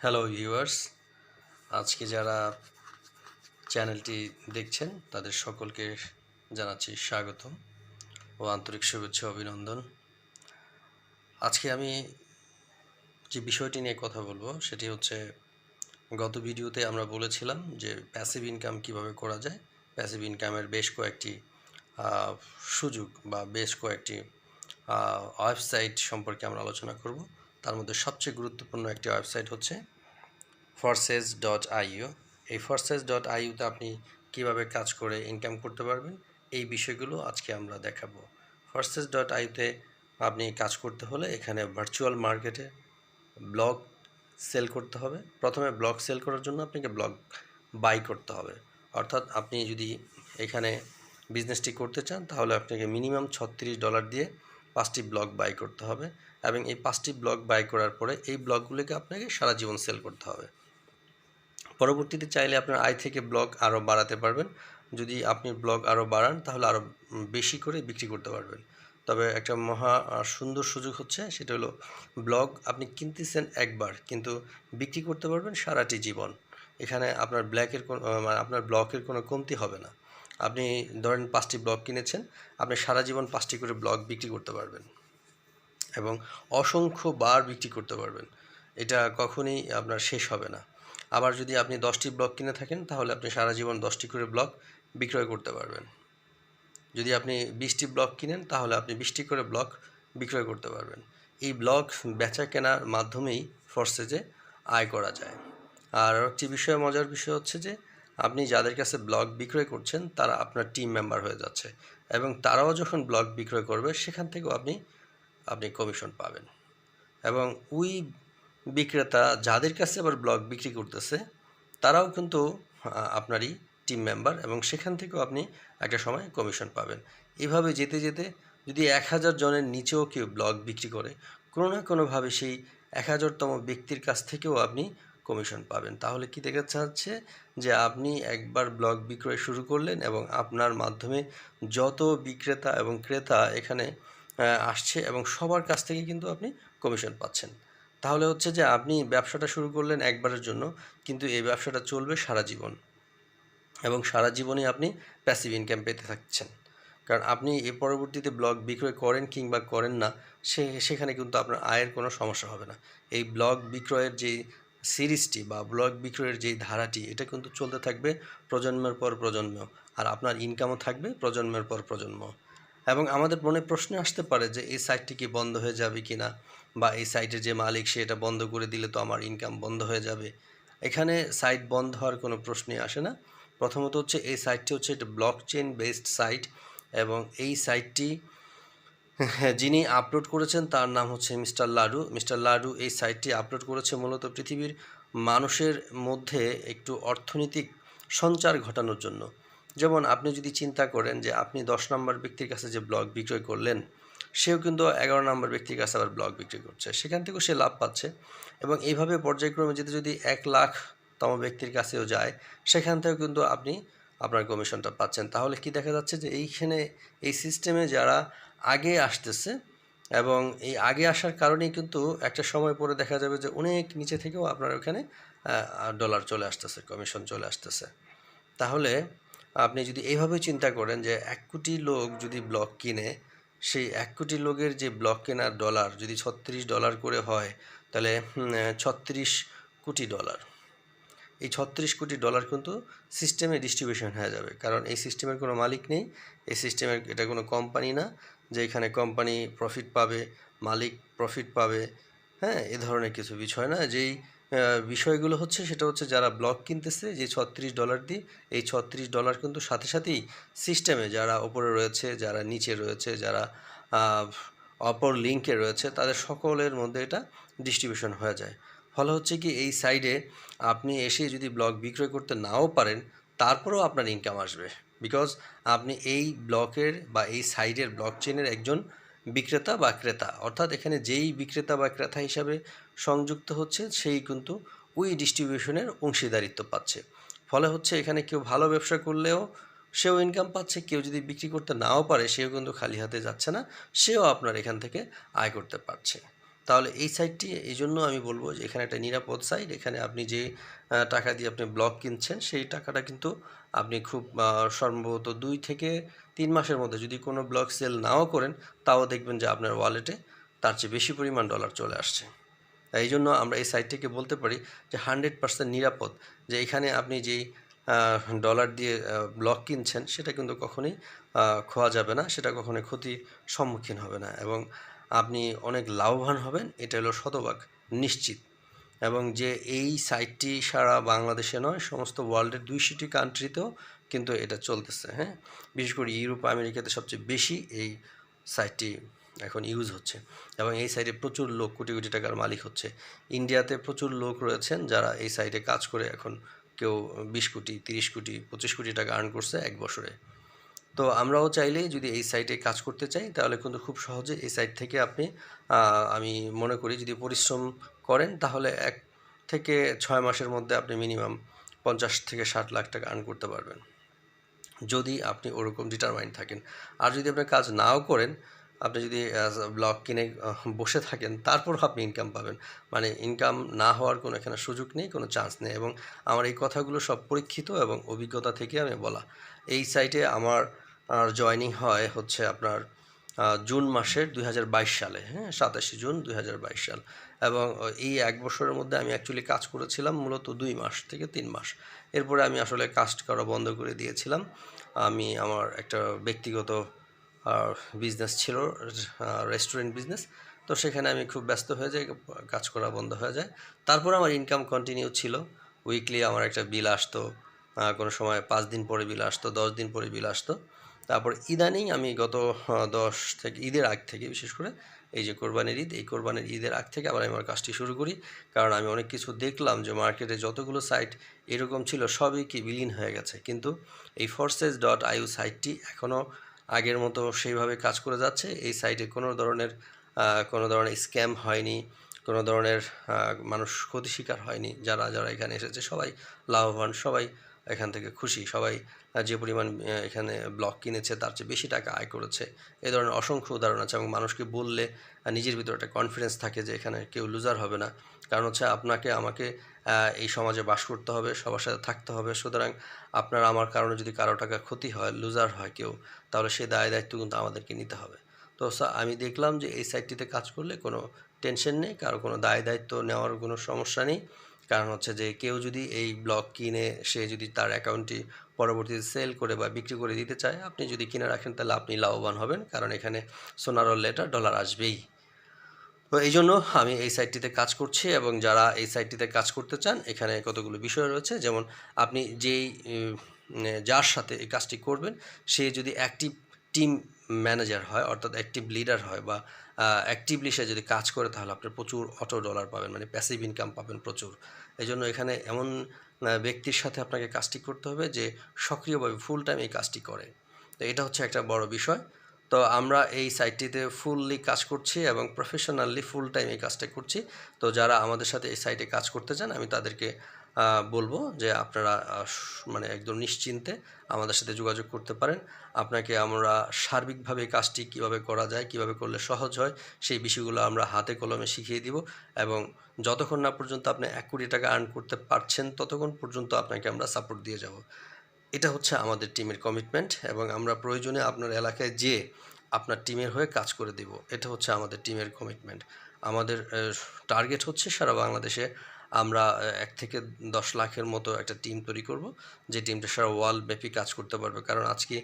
Hello viewers, আজকে যারা চ্যানেলটি দেখছেন তাদের সকলকে জানাচ্ছি স্বাগতম ও আন্তরিক শুভেচ্ছা অভিনন্দন। আজকে আমি যে বিষয়টি নিয়ে কথা বলবো সেটি হচ্ছে, গত ভিডিওতে আমরা বলেছিলাম যে প্যাসিভ ইনকাম কিভাবে করা যায়। প্যাসিভ ইনকামের বেশ কয়েকটি সুযোগ বা বেশ কয়েকটি ওয়েবসাইট সম্পর্কে আমরা আলোচনা করব। তার মধ্যে সবচেয়ে গুরুত্বপূর্ণ একটি ওয়েবসাইট হচ্ছে forsage.io। এই forsage.ioতে আপনি কিভাবে কাজ করে ইনকাম করতে পারবেন, এই বিষয়গুলো আজকে আমরা দেখাবো। forsage.ioতে আপনি কাজ করতে হলে এখানে ভার্চুয়াল মার্কেটে ব্লগ সেল করতে হবে। প্রথমে ব্লগ সেল করার জন্য আপনাকে ব্লগ বাই করতে হবে। অর্থাৎ আপনি যদি এখানে বিজনেসটি করতে চান তাহলে আপনাকে মিনিমাম $36 দিয়ে 5টি ব্লগ বাই করতে হবে, এবং এই 5টি ব্লগ বাই করার পরে এই ব্লগগুলিকে আপনাকে সারা জীবন সেল করতে হবে। পরবর্তীতে চাইলে আপনার আয় থেকে ব্লগ আরও বাড়াতে পারবেন। যদি আপনি ব্লগ আরও বাড়ান তাহলে আরও বেশি করে বিক্রি করতে পারবেন। তবে একটা মহা সুন্দর সুযোগ হচ্ছে, সেটা হলো ব্লগ আপনি কিনতেছেন একবার, কিন্তু বিক্রি করতে পারবেন সারাটি জীবন। এখানে আপনার আপনার ব্লকের কোনো কমতি হবে না। আপনি ধরেন 5টি ব্লগ কিনেছেন, আপনি সারা জীবন 5টি করে ব্লগ বিক্রি করতে পারবেন এবং অসংখ্য বার বিক্রি করতে পারবেন। এটা কখনোই আপনার শেষ হবে না। আবার যদি আপনি 10টি ব্লক কিনে থাকেন তাহলে আপনি সারা জীবন 10টি করে ব্লক বিক্রয় করতে পারবেন। যদি আপনি 20টি ব্লক কিনেন তাহলে আপনি 20টি করে ব্লক বিক্রয় করতে পারবেন। এই ব্লক বেচা কেনার মাধ্যমেই ফরসেজে আয় করা যায়। আর একটি মজার বিষয় হচ্ছে যে আপনি যাদের কাছে ব্লক বিক্রয় করছেন তারা আপনার টিম মেম্বার হয়ে যাচ্ছে, এবং তারাও যখন ব্লক বিক্রয় করবে সেখান থেকেও আপনি কমিশন পাবেন। এবং ওই বিক্রেতা যাদের কাছে আবার ব্লগ বিক্রি করতেছে তারাও কিন্তু আপনারই টিম মেম্বার, এবং সেখান থেকেও আপনি একটা সময় কমিশন পাবেন। এভাবে যেতে যেতে যদি 1000 জনের নিচেও কেউ ব্লগ বিক্রি করে, কোনো না কোনোভাবে সেই 1000তম ব্যক্তির কাছ থেকেও আপনি কমিশন পাবেন। তাহলে কি দেখা যাচ্ছে যে আপনি একবার ব্লগ বিক্রয় শুরু করলেন এবং আপনার মাধ্যমে যত বিক্রেতা এবং ক্রেতা এখানে আসছে এবং সবার কাছ থেকে কিন্তু আপনি কমিশন পাচ্ছেন। তাহলে হচ্ছে যে আপনি ব্যবসাটা শুরু করলেন একবারের জন্য, কিন্তু এই ব্যবসাটা চলবে সারা জীবন, এবং সারা জীবনই আপনি প্যাসিভ ইনকাম পেতে থাকছেন। কারণ আপনি এর পরবর্তীতে ব্লগ বিক্রয় করেন কিংবা করেন না, সেখানে কিন্তু আপনার আয়ের কোনো সমস্যা হবে না। এই ব্লগ বিক্রয়ের যে সিরিজটি বা ব্লগ বিক্রয়ের যেই ধারাটি, এটা কিন্তু চলতে থাকবে প্রজন্মের পর প্রজন্ম, আর আপনার ইনকামও থাকবে প্রজন্মের পর প্রজন্ম। এবং আমাদের মনে প্রশ্ন আসতে পারে যে এই সাইটটি কি বন্ধ হয়ে যাবে কি না, বা এই সাইটের যে মালিক সে এটা বন্ধ করে দিলে তো আমার ইনকাম বন্ধ হয়ে যাবে। এখানে সাইট বন্ধ হওয়ার কোনো প্রশ্নই আসে না। প্রথমত হচ্ছে এই সাইটটি হচ্ছে একটা ব্লক চেইন বেসড সাইট, এবং এই সাইটটি যিনি আপলোড করেছেন তার নাম হচ্ছে মিস্টার লাডু এই সাইটটি আপলোড করেছে মূলত পৃথিবীর মানুষের মধ্যে একটু অর্থনৈতিক সঞ্চার ঘটানোর জন্য। যেমন আপনি যদি চিন্তা করেন যে আপনি 10 নম্বর ব্যক্তির কাছে যে ব্লগ বিক্রয় করলেন, সেও কিন্তু 11 নম্বর ব্যক্তির কাছে আবার ব্লগ বিক্রি করছে, সেখান থেকেও সে লাভ পাচ্ছে। এবং এইভাবে পর্যায়ক্রমে যেতে যদি 1,00,000তম ব্যক্তির কাছেও যায়, সেখান থেকেও কিন্তু আপনি আপনার কমিশনটা পাচ্ছেন। তাহলে কি দেখা যাচ্ছে যে এইখানে এই সিস্টেমে যারা আগে আসতেছে, এবং এই আগে আসার কারণেই কিন্তু একটা সময় পরে দেখা যাবে যে অনেক নিচে থেকেও আপনার ওখানে ডলার চলে আসতেছে, কমিশন চলে আসতেছে। তাহলে আপনি যদি এইভাবে চিন্তা করেন যে 1 কোটি লোক যদি ব্লক কিনে, সেই 1 কোটি লোকের যে ব্লক কেনার ডলার যদি $36 করে হয়, তাহলে 36 কোটি ডলার। এই 36 কোটি ডলার কিন্তু সিস্টেমে ডিস্ট্রিবিউশন হয়ে যাবে, কারণ এই সিস্টেমের কোনো মালিক নেই। এই সিস্টেমের এটা কোনো কোম্পানি না যে এখানে কোম্পানি প্রফিট পাবে, মালিক প্রফিট পাবে। হ্যাঁ, এ ধরনের কিছু বিষয় না। যেই বিষয়গুলো হচ্ছে সেটা হচ্ছে যারা ব্লক কিনতেছে যে $36 দিয়ে, এই $36 কিন্তু সাথে সাথেই সিস্টেমে যারা ওপরে রয়েছে, যারা নিচে রয়েছে, যারা অপর লিঙ্কে রয়েছে, তাদের সকলের মধ্যে এটা ডিস্ট্রিবিউশন হয়ে যায়। ফলে হচ্ছে কি এই সাইডে আপনি এসে যদি ব্লক বিক্রয় করতে নাও পারেন, তারপরেও আপনার ইনকাম আসবে, বিকজ আপনি এই ব্লকের বা এই সাইডের ব্লক চেনের একজন বিক্রেতা বা ক্রেতা। অর্থাৎ এখানে যেই বিক্রেতা বা ক্রেতা হিসাবে সংযুক্ত হচ্ছে সেই কিন্তু ওই ডিস্ট্রিবিউশনের অংশীদারিত্ব পাচ্ছে। ফলে হচ্ছে এখানে কেউ ভালো ব্যবসা করলেও সেও ইনকাম পাচ্ছে, কেউ যদি বিক্রি করতে নাও পারে সেও কিন্তু খালি হাতে যাচ্ছে না, সেও আপনার এখান থেকে আয় করতে পারছে। তাহলে এই সাইটটি এই জন্য আমি বলবো যে এখানে একটা নিরাপদ সাইট। এখানে আপনি যে টাকা দিয়ে আপনি ব্লক কিনছেন সেই টাকাটা কিন্তু আপনি খুব সম্ভবত 2 থেকে 3 মাসের মধ্যে যদি কোনো ব্লক সেল নাও করেন, তাও দেখবেন যে আপনার ওয়ালেটে তার চেয়ে বেশি পরিমাণ ডলার চলে আসছে। এই জন্য আমরা এই সাইটটিকে বলতে পারি যে 100% নিরাপদ, যে এখানে আপনি যেই ডলার দিয়ে ব্লক কিনছেন সেটা কিন্তু কখনোই খোয়া যাবে না, সেটা কখনোই ক্ষতির সম্মুখীন হবে না, এবং আপনি অনেক লাভবান হবেন, এটা হলো শতভাগ নিশ্চিত। এবং যে এই সাইটটি সারা বাংলাদেশে নয়, সমস্ত ওয়ার্ল্ডের 200টি কান্ট্রিতেও কিন্তু এটা চলতেছে। হ্যাঁ, বিশেষ করে ইউরোপ আমেরিকাতে সবচেয়ে বেশি এই সাইটটি এখন ইউজ হচ্ছে, এবং এই সাইটে প্রচুর লোক কোটি কোটি টাকার মালিক হচ্ছে। ইন্ডিয়াতে প্রচুর লোক রয়েছেন যারা এই সাইটে কাজ করে এখন কেউ 20 কোটি, 30 কোটি, 25 কোটি টাকা আর্ন করছে এক বছরে। তো আমরাও চাইলেই যদি এই সাইটে কাজ করতে চাই তাহলে কিন্তু খুব সহজে এই সাইট থেকে আপনি আমি মনে করি যদি পরিশ্রম করেন তাহলে 1 থেকে 6 মাসের মধ্যে আপনি মিনিমাম 50 থেকে 60 লাখ টাকা আর্ন করতে পারবেন, যদি আপনি ওরকম ডিটারমাইন্ড থাকেন। আর যদি আপনি কাজ নাও করেন, আপনি যদি ব্লক কিনে বসে থাকেন, তারপরও আপনি ইনকাম পাবেন। মানে ইনকাম না হওয়ার কোনো এখানে সুযোগ নেই, কোনো চান্স নেই, এবং আমার এই কথাগুলো সব পরীক্ষিত এবং অভিজ্ঞতা থেকে আমি বলা। এই সাইটে আমার জয়েনিং হয় হচ্ছে আপনার জুন মাসের 2022 সালে, হ্যাঁ, 27 জুন 2022 সাল, এবং এই 1 বছরের মধ্যে আমি অ্যাকচুয়ালি কাজ করেছিলাম মূলত 2 মাস থেকে 3 মাস। এরপরে আমি আসলে কাজ করা বন্ধ করে দিয়েছিলাম। আমি আমার একটা ব্যক্তিগত বিজনেস ছিল, রেস্টুরেন্ট বিজনেস। তো সেখানে আমি খুব ব্যস্ত হয়ে যাই, কাজ করা বন্ধ হয়ে যায়। তারপর আমার ইনকাম কন্টিনিউ ছিল। উইকলি আমার একটা বিল আসতো, কোনো সময় 5 দিন পরে বিল আসতো, 10 দিন পরে বিল আসতো। তারপর ইদানিং আমি গত 10 থেকে ঈদের আগ থেকে, বিশেষ করে এই যে কোরবানির ঈদ, এই কোরবানির ঈদের আগ থেকে আবার আমি আমার কাজটি শুরু করি। কারণ আমি অনেক কিছু দেখলাম যে মার্কেটে যতগুলো সাইট এরকম ছিল সবই কি বিলীন হয়ে গেছে, কিন্তু এই forsage.iu সাইটটি এখনও আগের মতো সেইভাবে কাজ করে যাচ্ছে। এই সাইটে কোনো ধরনের স্ক্যাম হয়নি, কোনো ধরনের মানুষ ক্ষতি শিকার হয়নি। যারা যারা এখানে এসেছে সবাই লাভবান, সবাই এখান থেকে খুশি, সবাই যে পরিমাণ এখানে ব্লক কিনেছে তার চেয়ে বেশি টাকা আয় করেছে। এই ধরনের অসংখ্য উদাহরণ আছে, এবং মানুষকে বললে নিজের ভিতরে একটা কনফিডেন্স থাকে যে এখানে কেউ লুজার হবে না। কারণ হচ্ছে আপনাকে আমাকে এই সমাজে বাস করতে হবে, সবার সাথে থাকতে হবে। সুতরাং আপনার আমার কারণে যদি কারো টাকা ক্ষতি হয়, লুজার হয় কেউ, তাহলে সেই দায় দায়িত্ব কিন্তু আমাদেরকে নিতে হবে। তো আমি দেখলাম যে এই সাইটটিতে কাজ করলে কোনো টেনশন নেই, কারো কোনো দায় দায়িত্ব নেওয়ার কোনো সমস্যা নেই। কারণ হচ্ছে যে কেউ যদি এই ব্লক কিনে সে যদি তার অ্যাকাউন্টটি পরবর্তীতে সেল করে বা বিক্রি করে দিতে চায়, আপনি যদি কিনে রাখেন তাহলে আপনি লাভবান হবেন, কারণ এখানে সোনার লেটার ডলার আসবেই। তো এই জন্য আমি এই সাইটটিতে কাজ করছি, এবং যারা এই সাইটটিতে কাজ করতে চান এখানে কতগুলো বিষয় রয়েছে। যেমন আপনি যার সাথে এই কাজটি করবেন সে যদি অ্যাক্টিভ টিম ম্যানেজার হয়, অর্থাৎ অ্যাক্টিভ লিডার হয়, বা অ্যাক্টিভলি সে যদি কাজ করে, তাহলে আপনি প্রচুর অটো ডলার পাবেন, মানে প্যাসিভ ইনকাম পাবেন প্রচুর। এই জন্য এখানে এমন ব্যক্তির সাথে আপনাকে কাজটি করতে হবে যে সক্রিয়ভাবে ফুল টাইম এই কাজটি করে। তো এটা হচ্ছে একটা বড় বিষয়। তো আমরা এই সাইটটিতে ফুললি কাজ করছি এবং প্রফেশনালি ফুল টাইম এই কাজটা করছি। তো যারা আমাদের সাথে এই সাইটে কাজ করতে চান, আমি তাদেরকে বলবো যে আপনারা মানে একদম নিশ্চিন্তে আমাদের সাথে যোগাযোগ করতে পারেন। আপনাকে আমরা সার্বিকভাবে এই কাজটি কীভাবে করা যায়, কীভাবে করলে সহজ হয়, সেই বিষয়গুলো আমরা হাতে কলমে শিখিয়ে দিব, এবং যতক্ষণ না পর্যন্ত আপনি 1 কোটি টাকা আর্ন করতে পারছেন ততক্ষণ পর্যন্ত আপনাকে আমরা সাপোর্ট দিয়ে যাব। এটা হচ্ছে আমাদের টিমের কমিটমেন্ট, এবং আমরা প্রয়োজনে আপনার এলাকায় যেয়ে আপনার টিমের হয়ে কাজ করে দেব। এটা হচ্ছে আমাদের টিমের কমিটমেন্ট। আমাদের টার্গেট হচ্ছে সারা বাংলাদেশে আমরা 1 থেকে 10 লাখের মতো একটা টিম তৈরি করব, যে টিমটা সারা ওয়ার্ল্ড ব্যাপী কাজ করতে পারবে। কারণ আজকে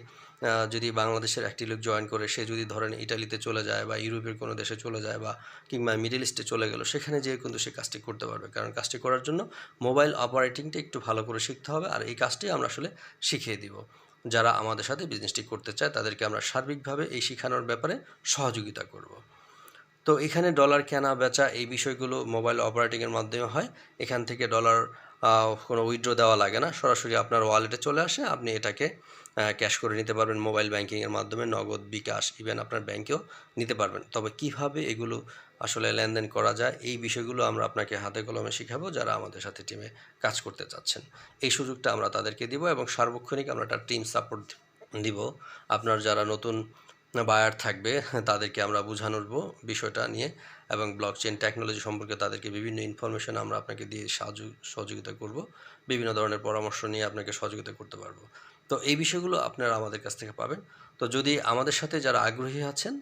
যদি বাংলাদেশের একটি লোক জয়েন করে, সে যদি ধরেন ইটালিতে চলে যায় বা ইউরোপের কোনো দেশে চলে যায়, বা কিংবা মিডল ইস্টে চলে গেল, সেখানে যেয়ে কিন্তু সে কাজটি করতে পারবে। কারণ কাজটি করার জন্য মোবাইল অপারেটিংটা একটু ভালো করে শিখতে হবে, আর এই কাজটি আমরা আসলে শিখিয়ে দিব। যারা আমাদের সাথে বিজনেসটি করতে চায় তাদেরকে আমরা সার্বিকভাবে এই শেখানোর ব্যাপারে সহযোগিতা করব। তো এখানে ডলার কেনা বেচা এই বিষয়গুলো মোবাইল অপারেটিংয়ের মাধ্যমে হয়। এখান থেকে ডলার কোনো উইথড্র দেওয়া লাগে না, সরাসরি আপনার ওয়ালেটে চলে আসে, আপনি এটাকে ক্যাশ করে নিতে পারবেন মোবাইল ব্যাংকিংয়ের মাধ্যমে, নগদ, বিকাশ, ইভেন আপনার ব্যাংকেও নিতে পারবেন। তবে কিভাবে এগুলো আসলে লেনদেন করা যায় এই বিষয়গুলো আমরা আপনাকে হাতে কলমে শেখাবো, যারা আমাদের সাথে টিমে কাজ করতে চাচ্ছেন। এই সুযোগটা আমরা তাদেরকে দিব, এবং সার্বক্ষণিক আমরা একটা টিম সাপোর্ট দিব। আপনার যারা নতুন বায়ার থাকবে তাদেরকে আমরা বোঝানোর বিষয়টা নিয়ে এবং ব্লকচেন টেকনোলজি সম্পর্কে তাদেরকে বিভিন্ন ইনফরমেশন আমরা আপনাকে দিয়ে সহযোগিতা করব, বিভিন্ন ধরনের পরামর্শ নিয়ে আপনাকে সহযোগিতা করতে পারবো। তো এই বিষয়গুলো আপনারা আমাদের কাছ থেকে পাবেন। তো যদি আমাদের সাথে যারা আগ্রহী আছেন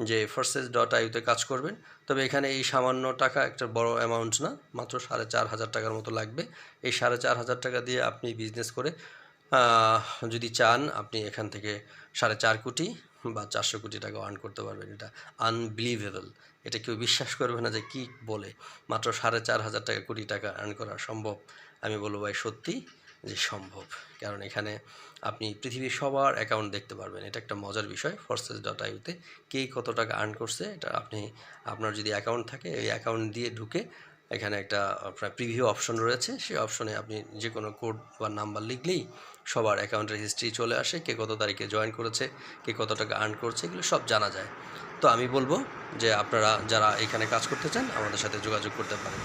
যে forsage.iu-তে কাজ করবেন, তবে এখানে এই সামান্য টাকা একটা বড় অ্যামাউন্ট না, মাত্র 4,500 টাকার মতো লাগবে। এই 4,500 টাকা দিয়ে আপনি বিজনেস করে যদি চান আপনি এখান থেকে 4.5 কোটি বা 400 কোটি টাকা আর্ন করতে পারবেন। এটা আনবিলিভেবল, এটা কেউ বিশ্বাস করবে না যে কি বলে মাত্র 4,500 টাকা কোটি টাকা আর্ন করা সম্ভব। আমি বলবো ভাই সত্যি যে সম্ভব, কারণ এখানে আপনি পৃথিবীর সবার অ্যাকাউন্ট দেখতে পারবেন। এটা একটা মজার বিষয়। forsage.iu-তে কে কত টাকা আর্ন করছে এটা আপনি, আপনার যদি অ্যাকাউন্ট থাকে এই অ্যাকাউন্ট দিয়ে ঢুকে এখানে একটা আপনার প্রিভিউ অপশন রয়েছে, সেই অপশনে আপনি যে কোনো কোড বা নাম্বার লিখলেই সবার অ্যাকাউন্টের হিস্ট্রি চলে আসে, কে কত তারিখে জয়েন করেছে, কে কত টাকা আর্ন করছে, এগুলো সব জানা যায়। তো আমি বলবো যে আপনারা যারা এখানে কাজ করতে চান আমাদের সাথে যোগাযোগ করতে পারেন।